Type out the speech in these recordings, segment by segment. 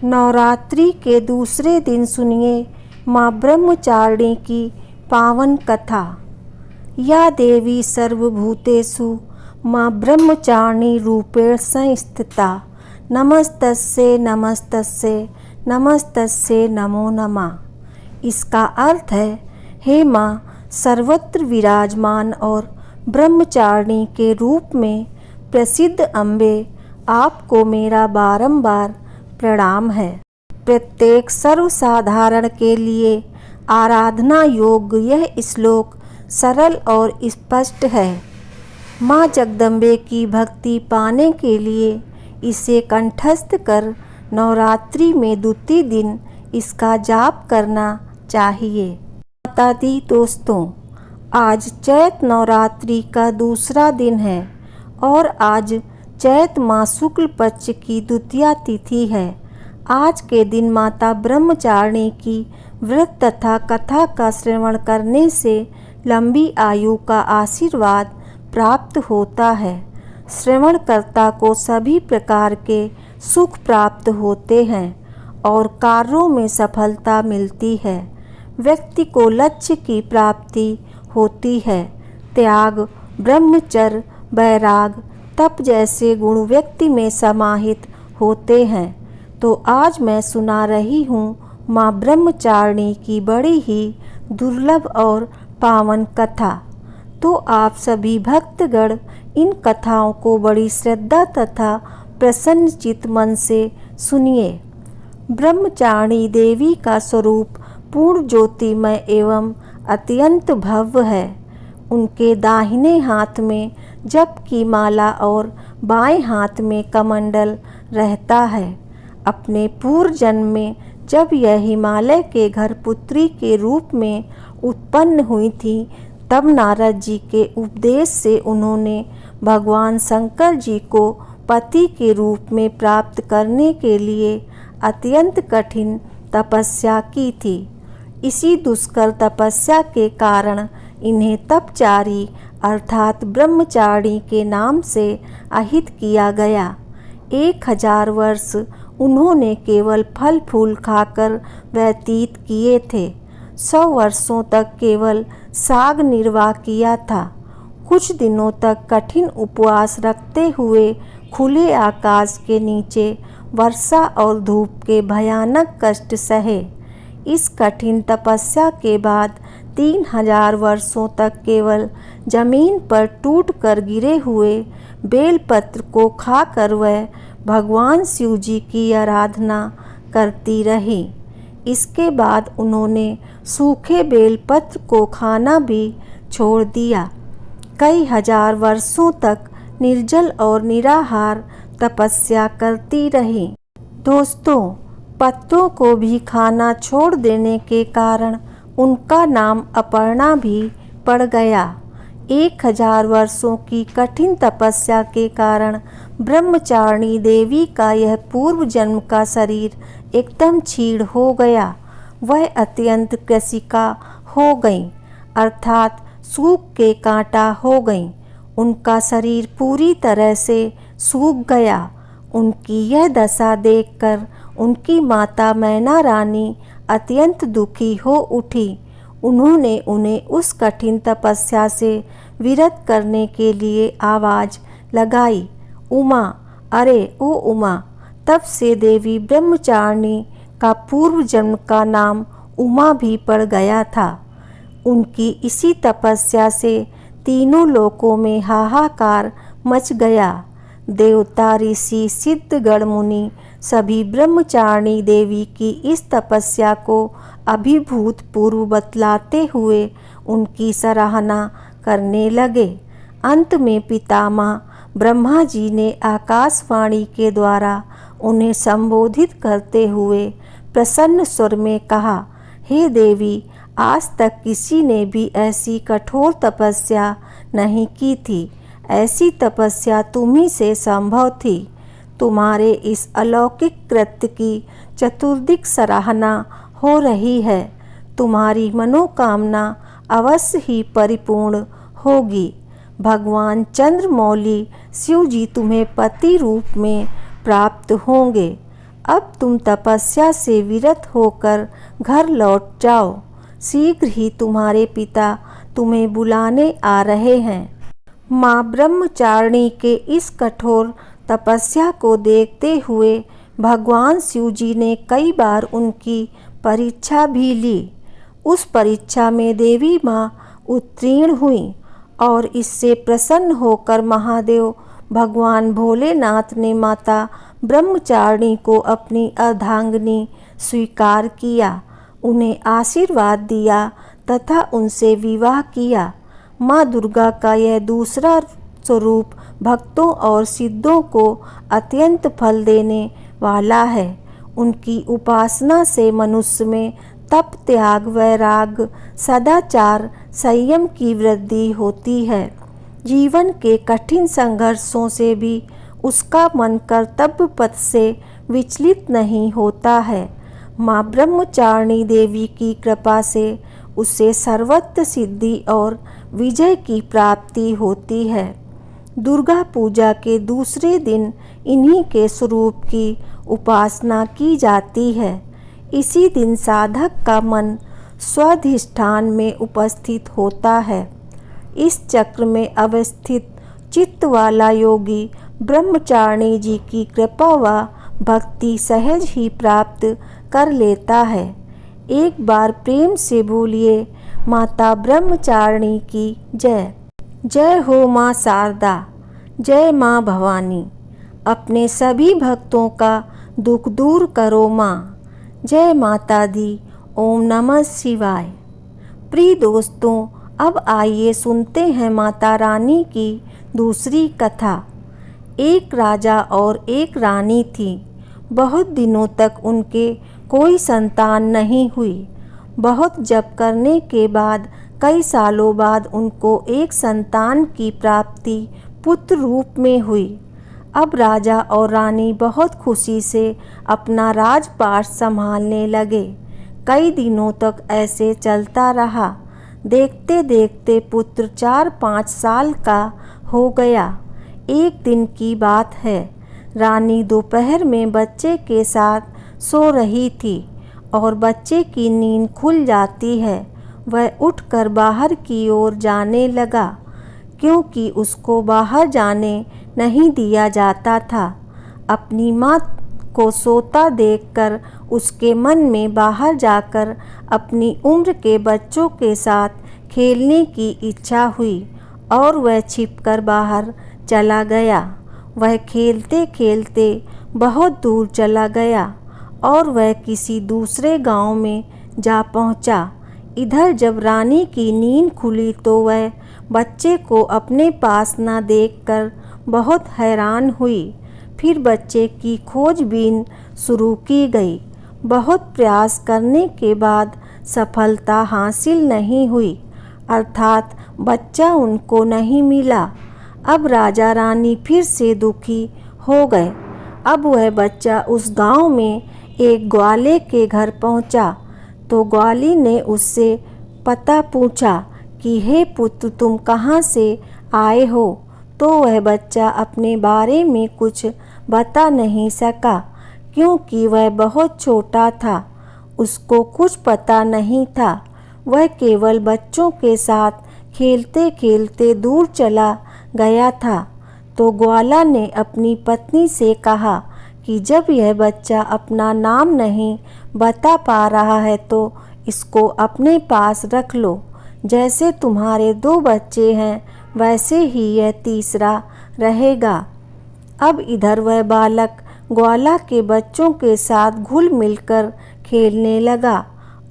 नवरात्रि के दूसरे दिन सुनिए माँ ब्रह्मचारिणी की पावन कथा। या देवी सर्वभूतेषु माँ ब्रह्मचारिणी रूपेण संस्थिता। नमस्तस्यै नमस्तस्यै नमस्तस्यै नमो नमः। इसका अर्थ है, हे माँ सर्वत्र विराजमान और ब्रह्मचारिणी के रूप में प्रसिद्ध अम्बे, आपको मेरा बारंबार प्रणाम है। प्रत्येक सर्वसाधारण के लिए आराधना योग्य यह श्लोक सरल और स्पष्ट है। माँ जगदम्बे की भक्ति पाने के लिए इसे कंठस्थ कर नवरात्रि में द्वितीय दिन इसका जाप करना चाहिए। माता दी दोस्तों, आज चैत नवरात्रि का दूसरा दिन है और आज चैत माह शुक्ल पक्ष की द्वितीया तिथि है। आज के दिन माता ब्रह्मचारिणी की व्रत तथा कथा का श्रवण करने से लंबी आयु का आशीर्वाद प्राप्त होता है। श्रवणकर्ता को सभी प्रकार के सुख प्राप्त होते हैं और कार्यों में सफलता मिलती है। व्यक्ति को लक्ष्य की प्राप्ति होती है। त्याग, ब्रह्मचर्य, वैराग, तप जैसे गुण व्यक्ति में समाहित होते हैं। तो आज मैं सुना रही हूँ माँ ब्रह्मचारिणी की बड़ी ही दुर्लभ और पावन कथा। तो आप सभी भक्तगण इन कथाओं को बड़ी श्रद्धा तथा प्रसन्न चित्त मन से सुनिए। ब्रह्मचारिणी देवी का स्वरूप पूर्ण ज्योतिमय एवं अत्यंत भव्य है। उनके दाहिने हाथ में जप की माला और बाएं हाथ में कमंडल रहता है। अपने पूर्व जन्म में जब यह हिमालय के घर पुत्री के रूप में उत्पन्न हुई थी, तब नारद जी के उपदेश से उन्होंने भगवान शंकर जी को पति के रूप में प्राप्त करने के लिए अत्यंत कठिन तपस्या की थी। इसी दुष्कर तपस्या के कारण इन्हें तपचारी अर्थात ब्रह्मचारिणी के नाम से आहित किया गया। 1000 वर्ष उन्होंने केवल फल फूल खाकर व्यतीत किए थे। 100 वर्षों तक केवल साग निर्वाह किया था। कुछ दिनों तक कठिन उपवास रखते हुए खुले आकाश के नीचे वर्षा और धूप के भयानक कष्ट सहे। इस कठिन तपस्या के बाद 3000 वर्षों तक केवल जमीन पर टूट कर गिरे हुए बेलपत्र को खाकर वह भगवान शिव जी की आराधना करती रही। इसके बाद उन्होंने सूखे बेलपत्र को खाना भी छोड़ दिया। कई हजार वर्षों तक निर्जल और निराहार तपस्या करती रही। दोस्तों, पत्तों को भी खाना छोड़ देने के कारण उनका नाम अपर्णा भी पड़ गया। 1000 वर्षों की कठिन तपस्या के कारण ब्रह्मचारिणी देवी का यह पूर्व जन्म का शरीर एकदम क्षीण हो गया। वह अत्यंत कृशिका हो गई, अर्थात सूख के कांटा हो गई। उनका शरीर पूरी तरह से सूख गया। उनकी यह दशा देखकर उनकी माता मैना रानी अत्यंत दुखी हो उठी। उन्होंने उन्हें उस कठिन तपस्या से विरत करने के लिए आवाज़ लगाई, उमा, अरे ओ उमा। तब से देवी ब्रह्मचारिणी का पूर्व जन्म का नाम उमा भी पड़ गया था। उनकी इसी तपस्या से तीनों लोकों में हाहाकार मच गया। देवता, ऋषि, सिद्ध, गण, मुनि सभी ब्रह्मचारिणी देवी की इस तपस्या को अभिभूतपूर्व बतलाते हुए उनकी सराहना करने लगे। अंत में पितामह ब्रह्मा जी ने आकाशवाणी के द्वारा उन्हें संबोधित करते हुए प्रसन्न स्वर में कहा, हे देवी, आज तक किसी ने भी ऐसी कठोर तपस्या नहीं की थी। ऐसी तपस्या तुम्ही से संभव थी। तुम्हारे इस अलौकिक कृत्य की चतुर्दिक सराहना हो रही है। तुम्हारी मनोकामना अवश्य ही परिपूर्ण होगी। भगवान चंद्रमौली शिव जी तुम्हें पति रूप में प्राप्त होंगे। अब तुम तपस्या से विरत होकर घर लौट जाओ, शीघ्र ही तुम्हारे पिता तुम्हें बुलाने आ रहे हैं। माँ ब्रह्मचारिणी के इस कठोर तपस्या को देखते हुए भगवान शिव जी ने कई बार उनकी परीक्षा भी ली। उस परीक्षा में देवी माँ उत्तीर्ण हुई और इससे प्रसन्न होकर महादेव भगवान भोलेनाथ ने माता ब्रह्मचारिणी को अपनी अर्धांगिनी स्वीकार किया, उन्हें आशीर्वाद दिया तथा उनसे विवाह किया। माँ दुर्गा का यह दूसरा स्वरूप भक्तों और सिद्धों को अत्यंत फल देने वाला है। उनकी उपासना से मनुष्य में तप, त्याग, वैराग, सदाचार, संयम की वृद्धि होती है। जीवन के कठिन संघर्षों से भी उसका मन कर्तव्य पथ से विचलित नहीं होता है। माँ ब्रह्मचारिणी देवी की कृपा से उसे सर्वत्र सिद्धि और विजय की प्राप्ति होती है। दुर्गा पूजा के दूसरे दिन इन्हीं के स्वरूप की उपासना की जाती है। इसी दिन साधक का मन स्वाधिष्ठान में उपस्थित होता है। इस चक्र में अवस्थित चित्त वाला योगी ब्रह्मचारिणी जी की कृपा व भक्ति सहज ही प्राप्त कर लेता है। एक बार प्रेम से बोलिए माता ब्रह्मचारिणी की जय। जय हो माँ शारदा, जय माँ भवानी, अपने सभी भक्तों का दुख दूर करो माँ। जय माता दी, ओम नमः शिवाय। प्रिय दोस्तों, अब आइए सुनते हैं माता रानी की दूसरी कथा। एक राजा और एक रानी थी। बहुत दिनों तक उनके कोई संतान नहीं हुई। बहुत जप करने के बाद कई सालों बाद उनको एक संतान की प्राप्ति पुत्र रूप में हुई। अब राजा और रानी बहुत खुशी से अपना राजपाट संभालने लगे। कई दिनों तक ऐसे चलता रहा। देखते देखते पुत्र 4-5 साल का हो गया। एक दिन की बात है, रानी दोपहर में बच्चे के साथ सो रही थी और बच्चे की नींद खुल जाती है। वह उठकर बाहर की ओर जाने लगा, क्योंकि उसको बाहर जाने नहीं दिया जाता था। अपनी माँ को सोता देखकर उसके मन में बाहर जाकर अपनी उम्र के बच्चों के साथ खेलने की इच्छा हुई और वह छिपकर बाहर चला गया। वह खेलते खेलते बहुत दूर चला गया और वह किसी दूसरे गांव में जा पहुंचा। इधर जब रानी की नींद खुली तो वह बच्चे को अपने पास न देखकर बहुत हैरान हुई। फिर बच्चे की खोजबीन शुरू की गई। बहुत प्रयास करने के बाद सफलता हासिल नहीं हुई, अर्थात बच्चा उनको नहीं मिला। अब राजा रानी फिर से दुखी हो गए। अब वह बच्चा उस गांव में एक ग्वाले के घर पहुंचा तो ग्वाली ने उससे पता पूछा कि हे पुत्र, तुम कहाँ से आए हो? तो वह बच्चा अपने बारे में कुछ बता नहीं सका, क्योंकि वह बहुत छोटा था। उसको कुछ पता नहीं था। वह केवल बच्चों के साथ खेलते खेलते दूर चला गया था। तो ग्वाला ने अपनी पत्नी से कहा कि जब यह बच्चा अपना नाम नहीं बता पा रहा है तो इसको अपने पास रख लो। जैसे तुम्हारे 2 बच्चे हैं वैसे ही यह तीसरा रहेगा। अब इधर वह बालक ग्वाला के बच्चों के साथ घुल मिलकर खेलने लगा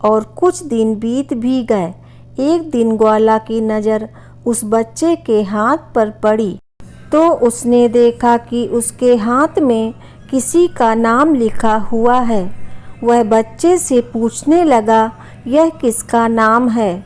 और कुछ दिन बीत भी गए। एक दिन ग्वाला की नज़र उस बच्चे के हाथ पर पड़ी तो उसने देखा कि उसके हाथ में किसी का नाम लिखा हुआ है। वह बच्चे से पूछने लगा, यह किसका नाम है?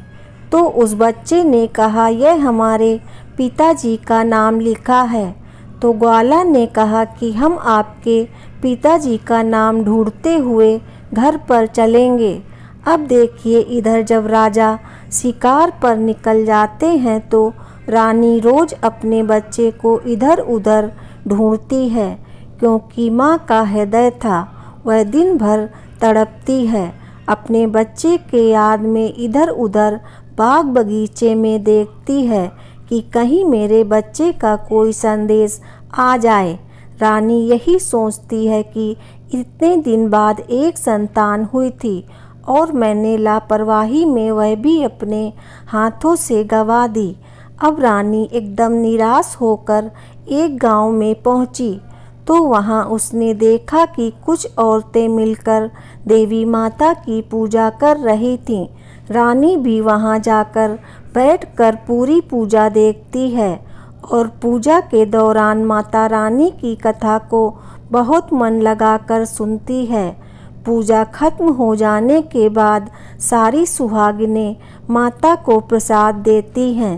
तो उस बच्चे ने कहा, यह हमारे पिताजी का नाम लिखा है। तो ग्वाला ने कहा कि हम आपके पिताजी का नाम ढूंढते हुए घर पर चलेंगे। अब देखिए, इधर जब राजा शिकार पर निकल जाते हैं तो रानी रोज अपने बच्चे को इधर उधर ढूंढती है, क्योंकि माँ का हृदय था वह दिन भर तड़पती है। अपने बच्चे के याद में इधर उधर बाग बगीचे में देखती है कि कहीं मेरे बच्चे का कोई संदेश आ जाए। रानी यही सोचती है कि इतने दिन बाद एक संतान हुई थी और मैंने लापरवाही में वह भी अपने हाथों से गंवा दी। अब रानी एकदम निराश होकर एक गांव में पहुंची तो वहां उसने देखा कि कुछ औरतें मिलकर देवी माता की पूजा कर रही थीं। रानी भी वहां जाकर बैठकर पूरी पूजा देखती है और पूजा के दौरान माता रानी की कथा को बहुत मन लगाकर सुनती है। पूजा खत्म हो जाने के बाद सारी सुहागिनें माता को प्रसाद देती हैं।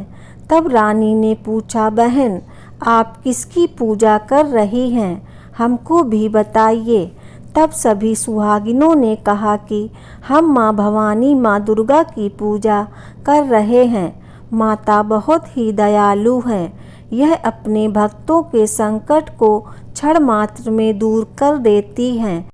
तब रानी ने पूछा, बहन आप किसकी पूजा कर रही हैं, हमको भी बताइए। तब सभी सुहागिनों ने कहा कि हम माँ भवानी माँ दुर्गा की पूजा कर रहे हैं। माता बहुत ही दयालु हैं, यह अपने भक्तों के संकट को क्षण मात्र में दूर कर देती हैं।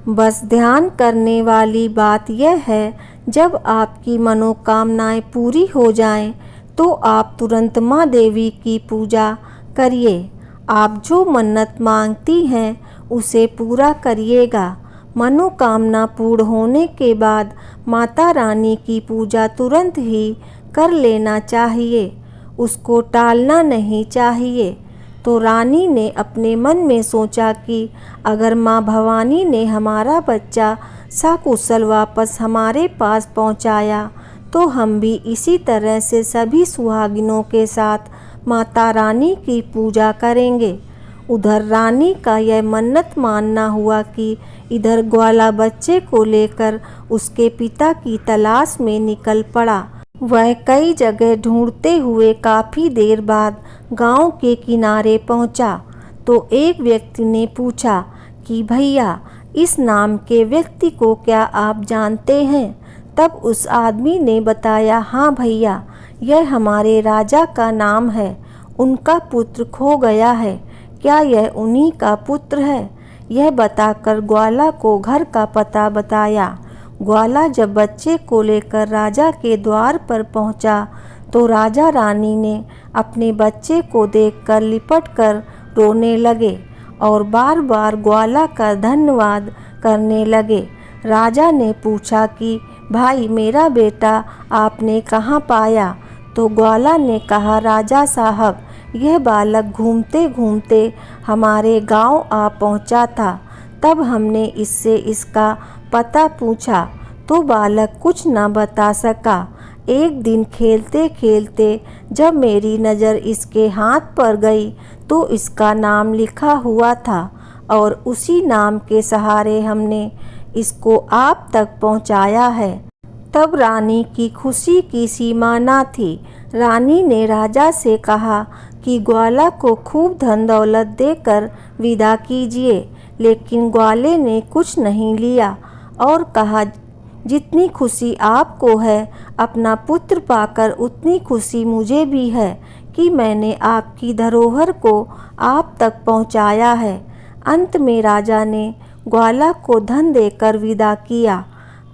बस ध्यान करने वाली बात यह है, जब आपकी मनोकामनाएं पूरी हो जाएं, तो आप तुरंत माँ देवी की पूजा करिए। आप जो मन्नत मांगती हैं उसे पूरा करिएगा। मनोकामना पूर्ण होने के बाद माता रानी की पूजा तुरंत ही कर लेना चाहिए, उसको टालना नहीं चाहिए। तो रानी ने अपने मन में सोचा कि अगर माँ भवानी ने हमारा बच्चा सकुशल वापस हमारे पास पहुँचाया तो हम भी इसी तरह से सभी सुहागिनों के साथ माता रानी की पूजा करेंगे। उधर रानी का यह मन्नत मानना हुआ कि इधर ग्वाला बच्चे को लेकर उसके पिता की तलाश में निकल पड़ा। वह कई जगह ढूंढते हुए काफ़ी देर बाद गांव के किनारे पहुंचा तो एक व्यक्ति ने पूछा कि भैया इस नाम के व्यक्ति को क्या आप जानते हैं? तब उस आदमी ने बताया, हाँ भैया, यह हमारे राजा का नाम है, उनका पुत्र खो गया है, क्या यह उन्हीं का पुत्र है? यह बताकर ग्वाला को घर का पता बताया। ग्वाला जब बच्चे को लेकर राजा के द्वार पर पहुंचा तो राजा रानी ने अपने बच्चे को देखकर लिपटकर रोने लगे और बार बार ग्वाला का धन्यवाद करने लगे। राजा ने पूछा कि भाई मेरा बेटा आपने कहाँ पाया? तो ग्वाला ने कहा, राजा साहब यह बालक घूमते घूमते हमारे गांव आ पहुंचा था, तब हमने इससे इसका पता पूछा तो बालक कुछ न बता सका। एक दिन खेलते खेलते जब मेरी नज़र इसके हाथ पर गई तो इसका नाम लिखा हुआ था और उसी नाम के सहारे हमने इसको आप तक पहुंचाया है। तब रानी की खुशी की सीमा न थी। रानी ने राजा से कहा कि ग्वाला को खूब धन दौलत देकर विदा कीजिए, लेकिन ग्वाले ने कुछ नहीं लिया और कहा, जितनी खुशी आपको है अपना पुत्र पाकर उतनी खुशी मुझे भी है कि मैंने आपकी धरोहर को आप तक पहुंचाया है। अंत में राजा ने ग्वाला को धन देकर विदा किया।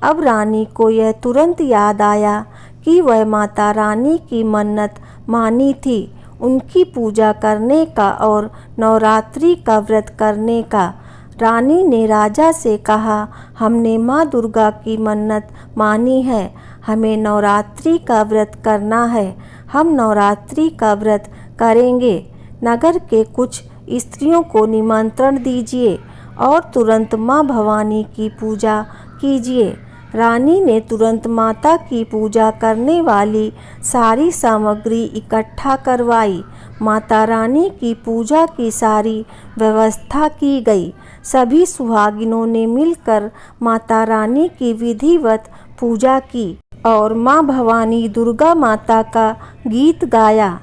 अब रानी को यह तुरंत याद आया कि वह माता रानी की मन्नत मानी थी, उनकी पूजा करने का और नवरात्रि का व्रत करने का। रानी ने राजा से कहा, हमने माँ दुर्गा की मन्नत मानी है, हमें नवरात्रि का व्रत करना है, हम नवरात्रि का व्रत करेंगे। नगर के कुछ स्त्रियों को निमंत्रण दीजिए और तुरंत माँ भवानी की पूजा कीजिए। रानी ने तुरंत माता की पूजा करने वाली सारी सामग्री इकट्ठा करवाई। माता रानी की पूजा की सारी व्यवस्था की गई। सभी सुहागिनों ने मिलकर माता रानी की विधिवत पूजा की और माँ भवानी दुर्गा माता का गीत गाया।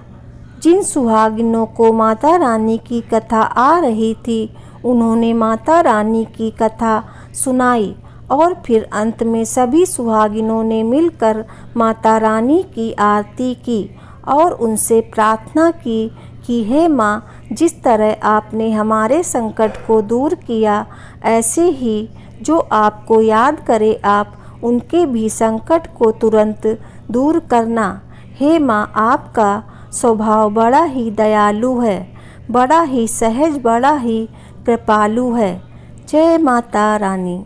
जिन सुहागिनों को माता रानी की कथा आ रही थी उन्होंने माता रानी की कथा सुनाई और फिर अंत में सभी सुहागिनों ने मिलकर माता रानी की आरती की और उनसे प्रार्थना की कि हे माँ, जिस तरह आपने हमारे संकट को दूर किया ऐसे ही जो आपको याद करे आप उनके भी संकट को तुरंत दूर करना। हे माँ, आपका स्वभाव बड़ा ही दयालु है, बड़ा ही सहज, बड़ा ही कृपालु है। जय माता रानी।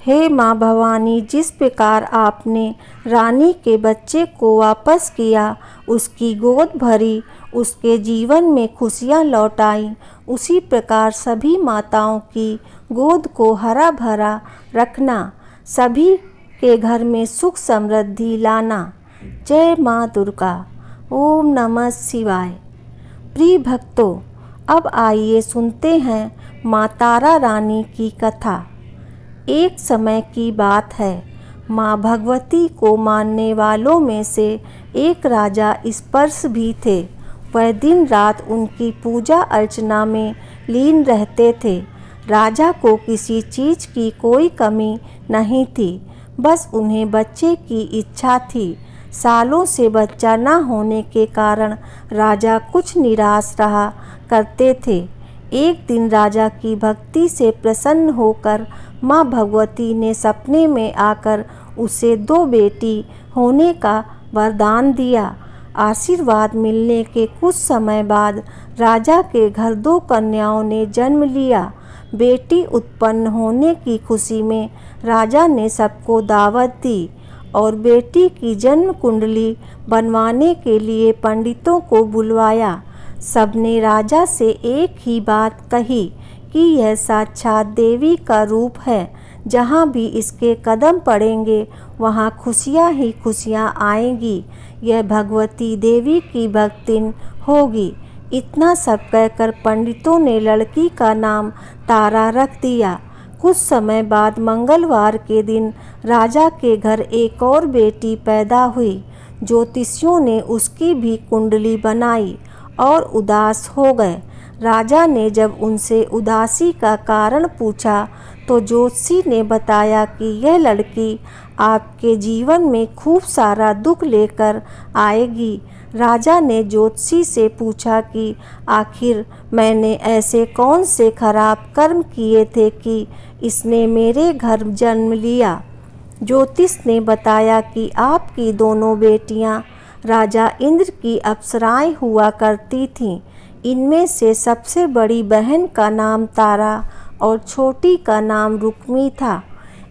हे माँ भवानी, जिस प्रकार आपने रानी के बच्चे को वापस किया, उसकी गोद भरी, उसके जीवन में खुशियाँ लौटाई, उसी प्रकार सभी माताओं की गोद को हरा भरा रखना, सभी के घर में सुख समृद्धि लाना। जय माँ दुर्गा। ओम नमः शिवाय। प्रिय भक्तों, अब आइए सुनते हैं माँ तारा रानी की कथा। एक समय की बात है, माँ भगवती को मानने वालों में से एक राजा स्पर्श भी थे। वह दिन रात उनकी पूजा अर्चना में लीन रहते थे। राजा को किसी चीज़ की कोई कमी नहीं थी, बस उन्हें बच्चे की इच्छा थी। सालों से बच्चा न होने के कारण राजा कुछ निराश रहा करते थे। एक दिन राजा की भक्ति से प्रसन्न होकर माँ भगवती ने सपने में आकर उसे 2 बेटी होने का वरदान दिया। आशीर्वाद मिलने के कुछ समय बाद राजा के घर 2 कन्याओं ने जन्म लिया। बेटी उत्पन्न होने की खुशी में राजा ने सबको दावत दी और बेटी की जन्म कुंडली बनवाने के लिए पंडितों को बुलवाया। सबने राजा से एक ही बात कही कि यह साक्षात देवी का रूप है। जहाँ भी इसके कदम पड़ेंगे वहाँ खुशियाँ ही खुशियाँ आएंगी। यह भगवती देवी की भक्तिन होगी। इतना सब कहकर पंडितों ने लड़की का नाम तारा रख दिया। कुछ समय बाद मंगलवार के दिन राजा के घर एक और बेटी पैदा हुई। ज्योतिषियों ने उसकी भी कुंडली बनाई और उदास हो गए। राजा ने जब उनसे उदासी का कारण पूछा तो ज्योतिषी ने बताया कि यह लड़की आपके जीवन में खूब सारा दुख लेकर आएगी। राजा ने ज्योतिषी से पूछा कि आखिर मैंने ऐसे कौन से खराब कर्म किए थे कि इसने मेरे घर जन्म लिया। ज्योतिष ने बताया कि आपकी दोनों बेटियां राजा इंद्र की अप्सराएं हुआ करती थीं। इनमें से सबसे बड़ी बहन का नाम तारा और छोटी का नाम रुक्मी था।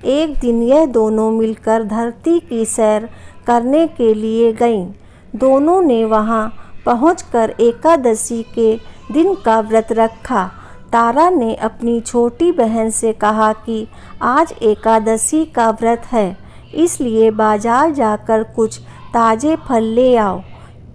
एक दिन यह दोनों मिलकर धरती की सैर करने के लिए गईं। दोनों ने वहां पहुंचकर एकादशी के दिन का व्रत रखा। तारा ने अपनी छोटी बहन से कहा कि आज एकादशी का व्रत है, इसलिए बाजार जाकर कुछ ताज़े फल ले आओ,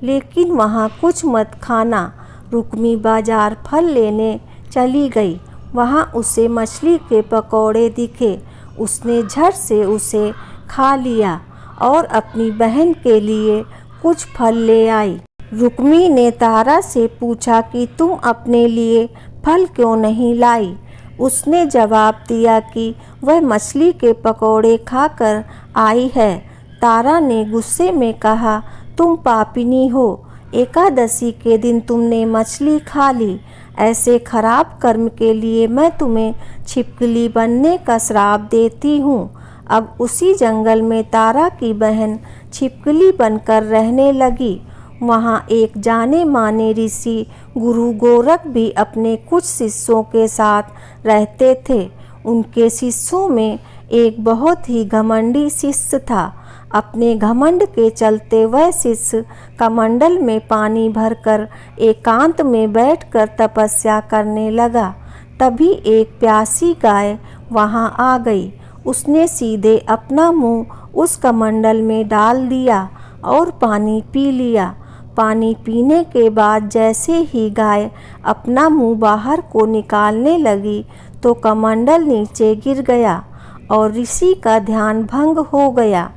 लेकिन वहाँ कुछ मत खाना। रुक्मी बाजार फल लेने चली गई। वहाँ उसे मछली के पकौड़े दिखे। उसने झट से उसे खा लिया और अपनी बहन के लिए कुछ फल ले आई। रुक्मी ने तारा से पूछा कि तुम अपने लिए फल क्यों नहीं लाई। उसने जवाब दिया कि वह मछली के पकौड़े खाकर आई है। तारा ने गुस्से में कहा, तुम पापिनी हो, एकादशी के दिन तुमने मछली खा ली। ऐसे खराब कर्म के लिए मैं तुम्हें छिपकली बनने का श्राप देती हूँ। अब उसी जंगल में तारा की बहन छिपकली बनकर रहने लगी। वहाँ एक जाने माने ऋषि गुरु गोरख भी अपने कुछ शिष्यों के साथ रहते थे। उनके शिष्यों में एक बहुत ही घमंडी शिष्य था। अपने घमंड के चलते वह शिष्य कमंडल में पानी भरकर एकांत में बैठकर तपस्या करने लगा। तभी एक प्यासी गाय वहां आ गई। उसने सीधे अपना मुंह उस कमंडल में डाल दिया और पानी पी लिया। पानी पीने के बाद जैसे ही गाय अपना मुंह बाहर को निकालने लगी तो कमंडल नीचे गिर गया और ऋषि का ध्यान भंग हो गया।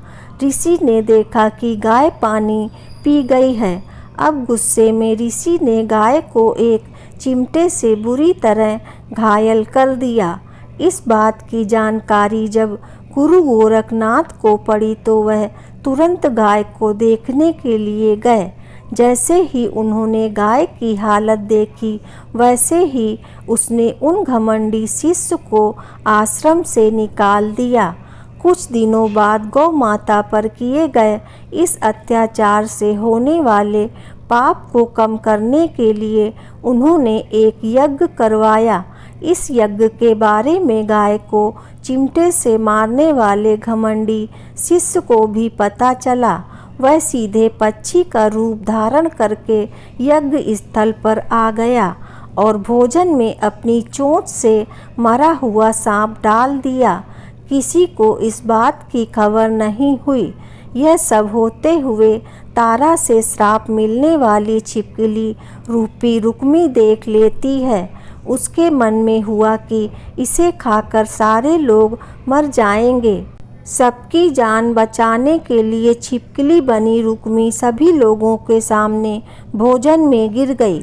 ऋषि ने देखा कि गाय पानी पी गई है। अब गुस्से में ऋषि ने गाय को एक चिमटे से बुरी तरह घायल कर दिया। इस बात की जानकारी जब गुरु गोरखनाथ को पड़ी तो वह तुरंत गाय को देखने के लिए गए। जैसे ही उन्होंने गाय की हालत देखी वैसे ही उसने उन घमंडी शिष्य को आश्रम से निकाल दिया। कुछ दिनों बाद गौ माता पर किए गए इस अत्याचार से होने वाले पाप को कम करने के लिए उन्होंने एक यज्ञ करवाया। इस यज्ञ के बारे में गाय को चिमटे से मारने वाले घमंडी शिष्य को भी पता चला। वह सीधे पक्षी का रूप धारण करके यज्ञ स्थल पर आ गया और भोजन में अपनी चोंच से मरा हुआ सांप डाल दिया। किसी को इस बात की खबर नहीं हुई। यह सब होते हुए तारा से श्राप मिलने वाली छिपकली रूपी रुक्मी देख लेती है। उसके मन में हुआ कि इसे खाकर सारे लोग मर जाएंगे। सबकी जान बचाने के लिए छिपकली बनी रुक्मी सभी लोगों के सामने भोजन में गिर गई।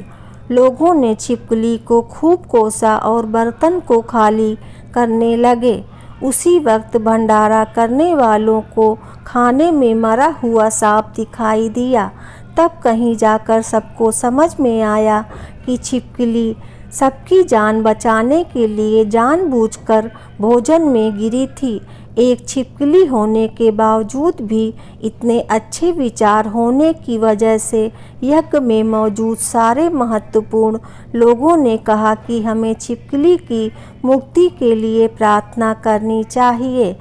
लोगों ने छिपकली को खूब कोसा और बर्तन को खाली करने लगे। उसी वक्त भंडारा करने वालों को खाने में मरा हुआ सांप दिखाई दिया। तब कहीं जाकर सबको समझ में आया कि छिपकली सबकी जान बचाने के लिए जानबूझकर भोजन में गिरी थी। एक छिपकली होने के बावजूद भी इतने अच्छे विचार होने की वजह से यज्ञ में मौजूद सारे महत्वपूर्ण लोगों ने कहा कि हमें छिपकली की मुक्ति के लिए प्रार्थना करनी चाहिए।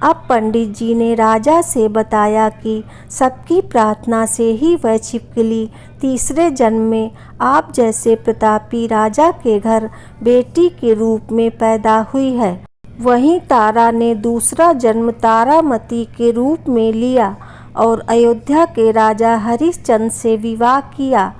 अब पंडित जी ने राजा से बताया कि सबकी प्रार्थना से ही वह छिपकली तीसरे जन्म में आप जैसे प्रतापी राजा के घर बेटी के रूप में पैदा हुई है। वहीं तारा ने दूसरा जन्म तारामती के रूप में लिया और अयोध्या के राजा हरिश्चंद्र से विवाह किया।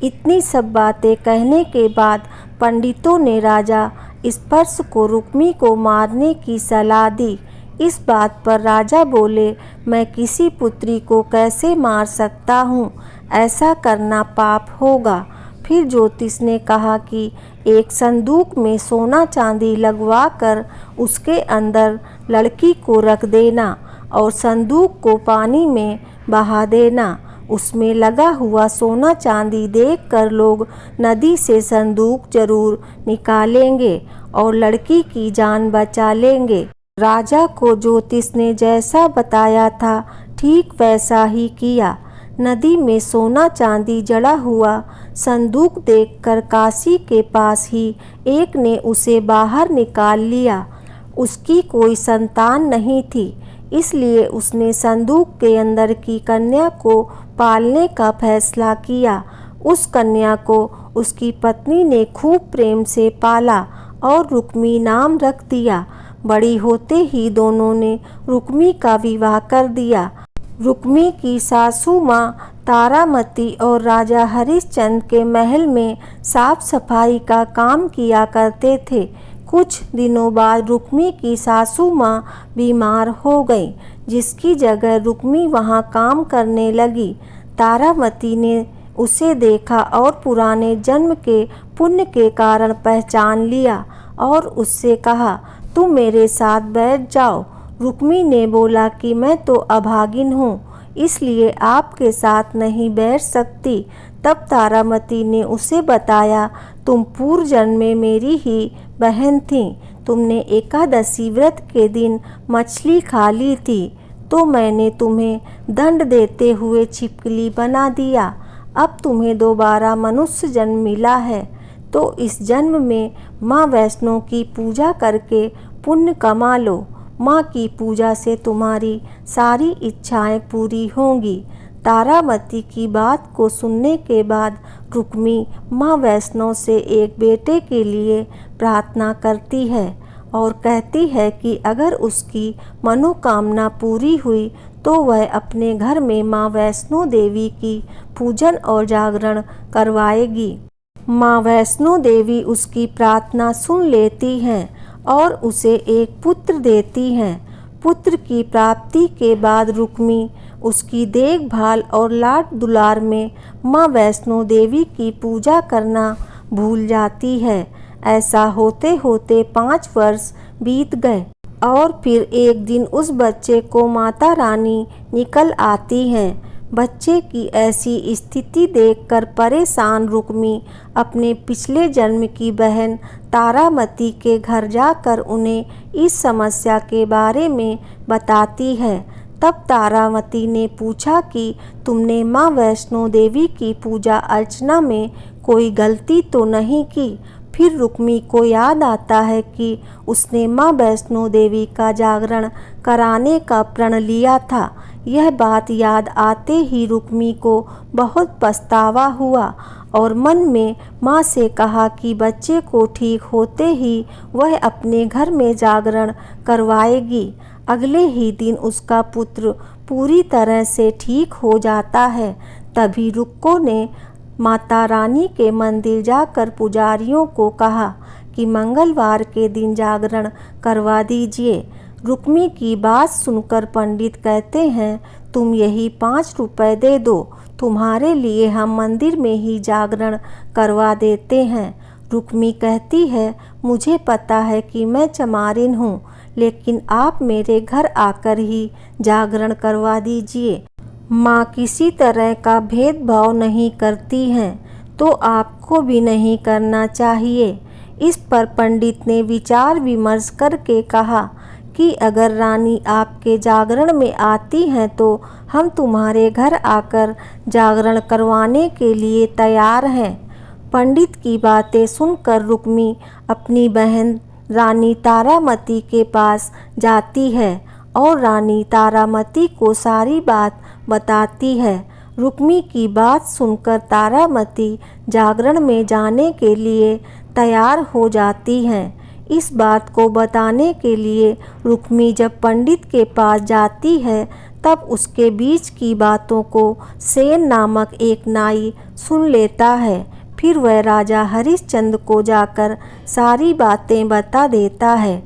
इतनी सब बातें कहने के बाद पंडितों ने राजा स्पर्श को रुक्मी को मारने की सलाह दी। इस बात पर राजा बोले, मैं किसी पुत्री को कैसे मार सकता हूँ, ऐसा करना पाप होगा। फिर ज्योतिष ने कहा कि एक संदूक में सोना चांदी लगवा कर उसके अंदर लड़की को रख देना और संदूक को पानी में बहा देना। उसमें लगा हुआ सोना चांदी देखकर लोग नदी से संदूक जरूर निकालेंगे और लड़की की जान बचा लेंगे। राजा को ज्योतिष ने जैसा बताया था ठीक वैसा ही किया। नदी में सोना चांदी जड़ा हुआ संदूक देखकर काशी के पास ही एक ने उसे बाहर निकाल लिया। उसकी कोई संतान नहीं थी, इसलिए उसने संदूक के अंदर की कन्या को पालने का फैसला किया। उस कन्या को उसकी पत्नी ने खूब प्रेम से पाला और रुक्मी नाम रख दिया। बड़ी होते ही दोनों ने रुक्मी का विवाह कर दिया। रुक्मी की सासू माँ तारामती और राजा हरिश्चंद्र के महल में साफ सफाई का काम किया करते थे। कुछ दिनों बाद रुक्मी की सासू माँ बीमार हो गई, जिसकी जगह रुक्मी वहाँ काम करने लगी। तारामती ने उसे देखा और पुराने जन्म के पुण्य के कारण पहचान लिया और उससे कहा, तुम मेरे साथ बैठ जाओ। रुक्मी ने बोला कि मैं तो अभागिन हूँ, इसलिए आपके साथ नहीं बैठ सकती। तब तारामती ने उसे बताया, तुम पूर्व जन्म में मेरी ही बहन थी। तुमने एकादशी व्रत के दिन मछली खा ली थी, तो मैंने तुम्हें दंड देते हुए छिपकली बना दिया। अब तुम्हें दोबारा मनुष्य जन्म मिला है, तो इस जन्म में माँ वैष्णो की पूजा करके पुण्य कमा लो। माँ की पूजा से तुम्हारी सारी इच्छाएं पूरी होंगी। तारामती की बात को सुनने के बाद रुक्मी माँ वैष्णो से एक बेटे के लिए प्रार्थना करती है और कहती है कि अगर उसकी मनोकामना पूरी हुई तो वह अपने घर में माँ वैष्णो देवी की पूजन और जागरण करवाएगी। माँ वैष्णो देवी उसकी प्रार्थना सुन लेती हैं और उसे एक पुत्र देती हैं। पुत्र की प्राप्ति के बाद रुक्मी उसकी देखभाल और लाड दुलार में माँ वैष्णो देवी की पूजा करना भूल जाती है। ऐसा होते होते 5 वर्ष बीत गए और फिर एक दिन उस बच्चे को माता रानी निकल आती हैं। बच्चे की ऐसी स्थिति देखकर परेशान रुक्मी अपने पिछले जन्म की बहन तारामती के घर जाकर उन्हें इस समस्या के बारे में बताती है। तब तारामती ने पूछा कि तुमने माँ वैष्णो देवी की पूजा अर्चना में कोई गलती तो नहीं की। फिर रुक्मी को याद आता है कि उसने माँ वैष्णो देवी का जागरण कराने का प्रण लिया था। यह बात याद आते ही रुक्मी को बहुत पछतावा हुआ और मन में माँ से कहा कि बच्चे को ठीक होते ही वह अपने घर में जागरण करवाएगी। अगले ही दिन उसका पुत्र पूरी तरह से ठीक हो जाता है। तभी रुक्को ने माता रानी के मंदिर जाकर पुजारियों को कहा कि मंगलवार के दिन जागरण करवा दीजिए। रुक्मी की बात सुनकर पंडित कहते हैं, तुम यही 5 रुपए दे दो, तुम्हारे लिए हम मंदिर में ही जागरण करवा देते हैं। रुक्मी कहती है, मुझे पता है कि मैं चमारिन हूँ, लेकिन आप मेरे घर आकर ही जागरण करवा दीजिए। माँ किसी तरह का भेदभाव नहीं करती हैं, तो आपको भी नहीं करना चाहिए। इस पर पंडित ने विचार विमर्श करके कहा कि अगर रानी आपके जागरण में आती हैं तो हम तुम्हारे घर आकर जागरण करवाने के लिए तैयार हैं। पंडित की बातें सुनकर रुक्मी अपनी बहन रानी तारामती के पास जाती है और रानी तारामती को सारी बात बताती है। रुक्मी की बात सुनकर तारामती जागरण में जाने के लिए तैयार हो जाती हैं। इस बात को बताने के लिए रुक्मी जब पंडित के पास जाती है तब उसके बीच की बातों को सेन नामक एक नाई सुन लेता है। फिर वह राजा हरिश्चंद्र को जाकर सारी बातें बता देता है।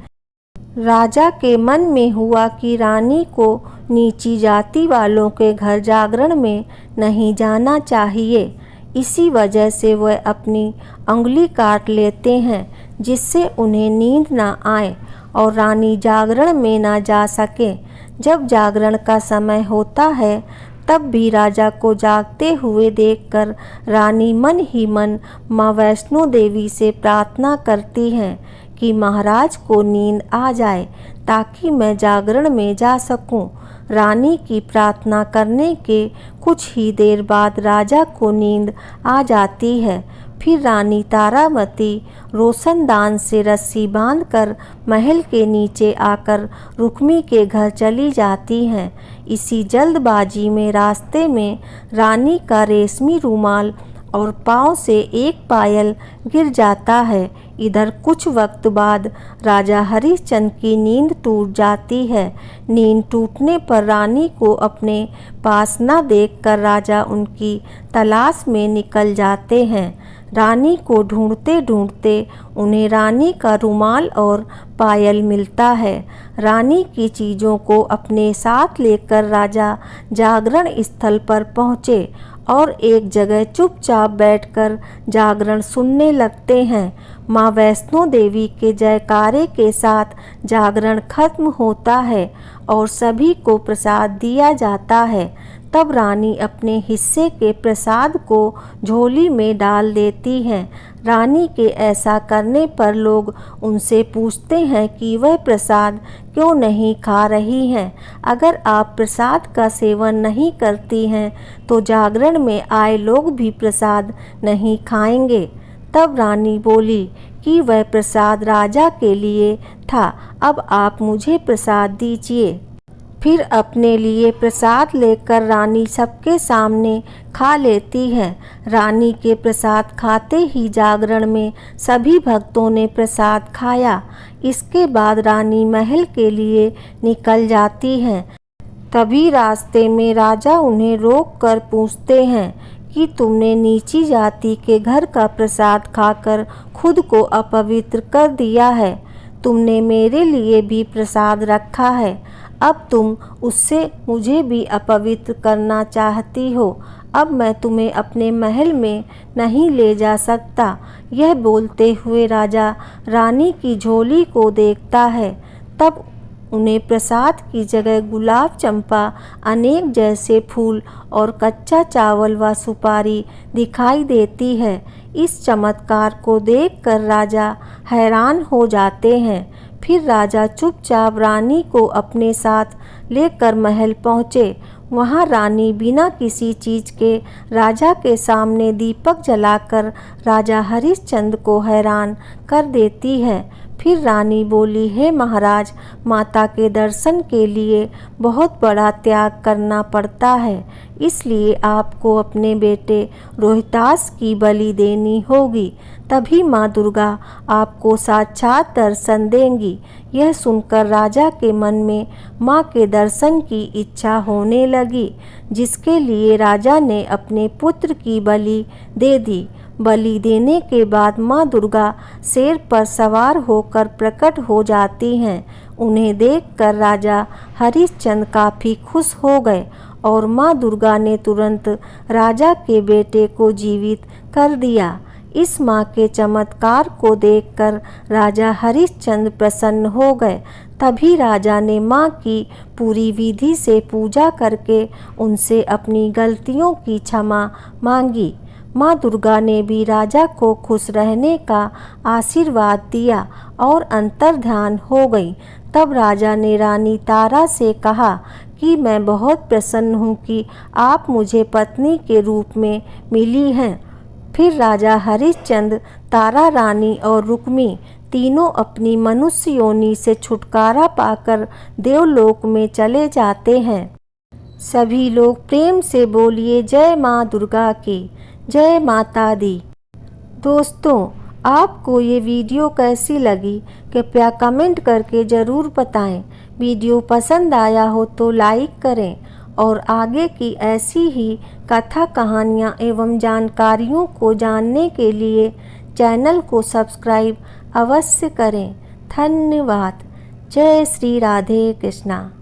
राजा के मन में हुआ कि रानी को नीची जाति वालों के घर जागरण में नहीं जाना चाहिए। इसी वजह से वह अपनी उंगली काट लेते हैं, जिससे उन्हें नींद ना आए और रानी जागरण में ना जा सके। जब जागरण का समय होता है तब भी राजा को जागते हुए देखकर रानी मन ही मन माँ वैष्णो देवी से प्रार्थना करती हैं कि महाराज को नींद आ जाए ताकि मैं जागरण में जा सकूं। रानी की प्रार्थना करने के कुछ ही देर बाद राजा को नींद आ जाती है। फिर रानी तारामती रोशनदान से रस्सी बांधकर महल के नीचे आकर रुक्मी के घर चली जाती हैं। इसी जल्दबाजी में रास्ते में रानी का रेशमी रुमाल और पाँव से एक पायल गिर जाता है। इधर कुछ वक्त बाद राजा हरिश्चंद्र की नींद टूट जाती है। नींद टूटने पर रानी को अपने पास न देखकर राजा उनकी तलाश में निकल जाते हैं। रानी को ढूंढते ढूंढते उन्हें रानी का रुमाल और पायल मिलता है। रानी की चीज़ों को अपने साथ लेकर राजा जागरण स्थल पर पहुँचे और एक जगह चुपचाप बैठकर जागरण सुनने लगते हैं। माँ वैष्णो देवी के जयकारे के साथ जागरण खत्म होता है और सभी को प्रसाद दिया जाता है। तब रानी अपने हिस्से के प्रसाद को झोली में डाल देती हैं। रानी के ऐसा करने पर लोग उनसे पूछते हैं कि वह प्रसाद क्यों नहीं खा रही हैं। अगर आप प्रसाद का सेवन नहीं करती हैं तो जागरण में आए लोग भी प्रसाद नहीं खाएंगे। तब रानी बोली कि वह प्रसाद राजा के लिए था, अब आप मुझे प्रसाद दीजिए। फिर अपने लिए प्रसाद लेकर रानी सबके सामने खा लेती है। रानी के प्रसाद खाते ही जागरण में सभी भक्तों ने प्रसाद खाया। इसके बाद रानी महल के लिए निकल जाती हैं। तभी रास्ते में राजा उन्हें रोककर पूछते हैं कि तुमने नीची जाति के घर का प्रसाद खाकर खुद को अपवित्र कर दिया है। तुमने मेरे लिए भी प्रसाद रखा है, अब तुम उससे मुझे भी अपवित्र करना चाहती हो। अब मैं तुम्हें अपने महल में नहीं ले जा सकता। यह बोलते हुए राजा रानी की झोली को देखता है। तब उन्हें प्रसाद की जगह गुलाब, चंपा, अनेक जैसे फूल और कच्चा चावल व सुपारी दिखाई देती है। इस चमत्कार को देखकर राजा हैरान हो जाते हैं। फिर राजा चुपचाप रानी को अपने साथ लेकर महल पहुँचे। वहाँ रानी बिना किसी चीज़ के राजा के सामने दीपक जलाकर राजा हरिश्चंद्र को हैरान कर देती है। फिर रानी बोली, हे महाराज, माता के दर्शन के लिए बहुत बड़ा त्याग करना पड़ता है, इसलिए आपको अपने बेटे रोहितास की बलि देनी होगी, तभी माँ दुर्गा आपको साक्षात दर्शन देंगी। यह सुनकर राजा के मन में माँ के दर्शन की इच्छा होने लगी, जिसके लिए राजा ने अपने पुत्र की बलि दे दी। बलि देने के बाद माँ दुर्गा शेर पर सवार होकर प्रकट हो जाती हैं। उन्हें देखकर राजा हरिश्चंद्र काफ़ी खुश हो गए और माँ दुर्गा ने तुरंत राजा के बेटे को जीवित कर दिया। इस माँ के चमत्कार को देखकर राजा हरिश्चंद्र प्रसन्न हो गए। तभी राजा ने माँ की पूरी विधि से पूजा करके उनसे अपनी गलतियों की क्षमा मांगी। माँ दुर्गा ने भी राजा को खुश रहने का आशीर्वाद दिया और अंतर्ध्यान हो गई। तब राजा ने रानी तारा से कहा कि मैं बहुत प्रसन्न हूँ कि आप मुझे पत्नी के रूप में मिली हैं। फिर राजा हरिश्चंद्र, तारा रानी और रुक्मी तीनों अपनी मनुष्य योनि से छुटकारा पाकर देवलोक में चले जाते हैं। सभी लोग प्रेम से बोलिए, जय माँ दुर्गा की, जय माता दी। दोस्तों, आपको ये वीडियो कैसी लगी कृपया कमेंट करके ज़रूर बताएं। वीडियो पसंद आया हो तो लाइक करें और आगे की ऐसी ही कथा, कहानियाँ एवं जानकारियों को जानने के लिए चैनल को सब्सक्राइब अवश्य करें। धन्यवाद। जय श्री राधे कृष्णा।